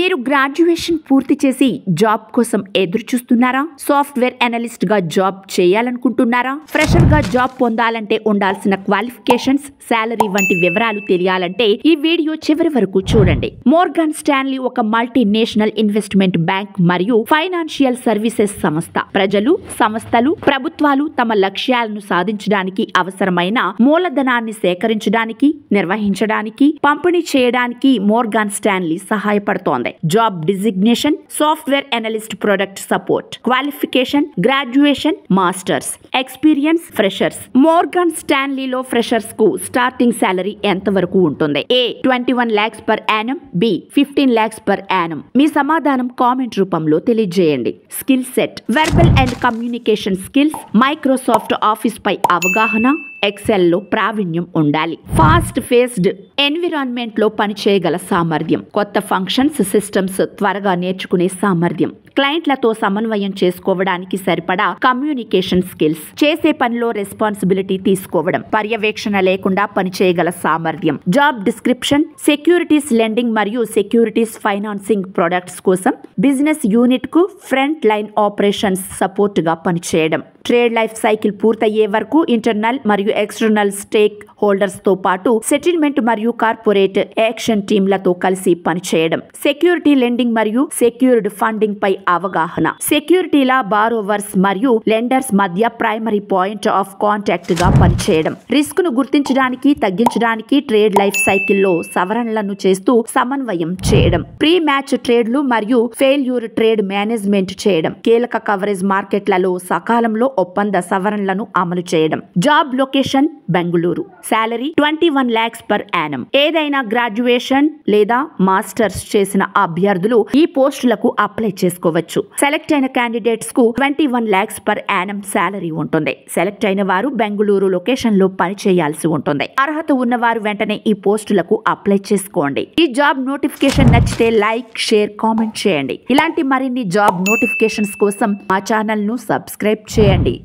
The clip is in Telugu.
మీరు గ్రాడ్యుయేషన్ పూర్తి చేసి జాబ్ కోసం ఎదురు చూస్తున్నారా? సాఫ్ట్వేర్ అనలిస్ట్ గా జాబ్ చేయాలనుకుంటున్నారా? ఫ్రెషర్ గా జాబ్ పొందాలంటే ఉండాల్సిన క్వాలిఫికేషన్స్, సాలరీ వంటి వివరాలు తెలియాలంటే ఈ వీడియో చివరి వరకు చూడండి. మోర్గాన్ స్టాన్లీ ఒక మల్టీనేషనల్ ఇన్వెస్ట్మెంట్ బ్యాంక్ మరియు ఫైనాన్షియల్ సర్వీసెస్ సంస్థ. ప్రజలు, సంస్థలు, ప్రభుత్వాలు తమ లక్ష్యాలను సాధించడానికి అవసరమైన మూలధనాన్ని సేకరించడానికి, నిర్వహించడానికి, పంపిణీ చేయడానికి మోర్గాన్ స్టాన్లీ సహాయపడుతోంది. Job designation, software analyst, product support. Qualification graduation, masters. Experience freshers. Morgan స్టాన్లీలో ఫ్రెషర్స్ కు స్టార్టింగ్ సాలరీ ఎంత వరకు ఉంటుంది? A 21 lakhs per annum, B 15 lakhs per annum. మీ సమాధానం కామెంట్ రూపంలో తెలియజేయండి. Skill set: verbal and communication skills, Microsoft office పై అవగాహన, ఎక్సెల్ లో ప్రావీణ్యం ఉండాలి. ఫాస్ట్ ఫేస్డ్ ఎన్విరాన్మెంట్ లో పనిచేయగల సామర్థ్యం, కొత్త ఫంక్షన్స్, సిస్టమ్స్ త్వరగా నేర్చుకునే సామర్థ్యం, క్లయింట్లతో సమన్వయం చేసుకోవడానికి సరిపడా కమ్యూనికేషన్ స్కిల్స్, చేసే పనిలో రెస్పాన్సిబిలిటీ తీసుకోవడం, పర్యవేక్షణ లేకుండా పనిచేయగల సామర్థ్యం. జాబ్ డిస్క్రిప్షన్: సెక్యూరిటీస్ లెండింగ్ మరియు సెక్యూరిటీస్ ఫైనాన్సింగ్ ప్రొడక్ట్స్ కోసం బిజినెస్ యూనిట్ కు ఫ్రంట్ లైన్ ఆపరేషన్స్ సపోర్ట్ గా పనిచేయడం. ట్రేడ్ లైఫ్ సైకిల్ పూర్తయ్యే వరకు ఇంటర్నల్ మరియు ఎక్స్టర్నల్ స్టేక్ హోల్డర్స్ తో పాటు సెటిల్మెంట్ మరియు కార్పొరేట్ యాక్షన్ టీంలతో కలిసి పనిచేయడం. సెక్యూరిటీ లెండింగ్ మరియు సెక్యూర్డ్ ఫండింగ్ పై అవగాహన. సెక్యూరిటీల బారోవర్స్ మరియు లెండర్స్ మధ్య ప్రైమరీ పాయింట్ ఆఫ్ కాంటాక్ట్ గా పనిచేయడం. రిస్క్ ను గుర్తించడానికి, తగ్గించడానికి ట్రేడ్ లైఫ్ సైకిల్లో సవరణలను చేస్తూ సమన్వయం చేయడం. ప్రీ మ్యాచ్ ట్రేడ్లు మరియు ఫెయిల్యూర్ ట్రేడ్ మేనేజ్మెంట్ చేయడం. కీలక కవరేజ్ మార్కెట్లలో సకాలంలో ఒప్పంద సవరణలను అమలు చేయడం. Job location Bengaluru. Salary 21 lakhs per annum. ఏదైనా గ్రాడ్యుయేషన్ లేదా మాస్టర్స్ చేసిన అభ్యర్థులు ఈ పోస్టులకు అప్లై చేసుకోవచ్చు. సెలెక్ట్ అయిన క్యాండిడేట్స్ కు 21 lakhs per annum సాలరీ ఉంటుంది. సెలెక్ట్ అయిన వారు బెంగళూరు లొకేషన్ లో పని చేయాల్సి ఉంటుంది. అర్హత ఉన్నవారు వెంటనే ఈ పోస్టులకు అప్లై చేసుకోండి. ఈ జాబ్ నోటిఫికేషన్ నచ్చితే లైక్, షేర్, కామెంట్ చేయండి. ఇలాంటి మరిన్ని జాబ్ నోటిఫికేషన్స్ కోసం మా ఛానల్ ను సబ్స్క్రైబ్ చేయండి.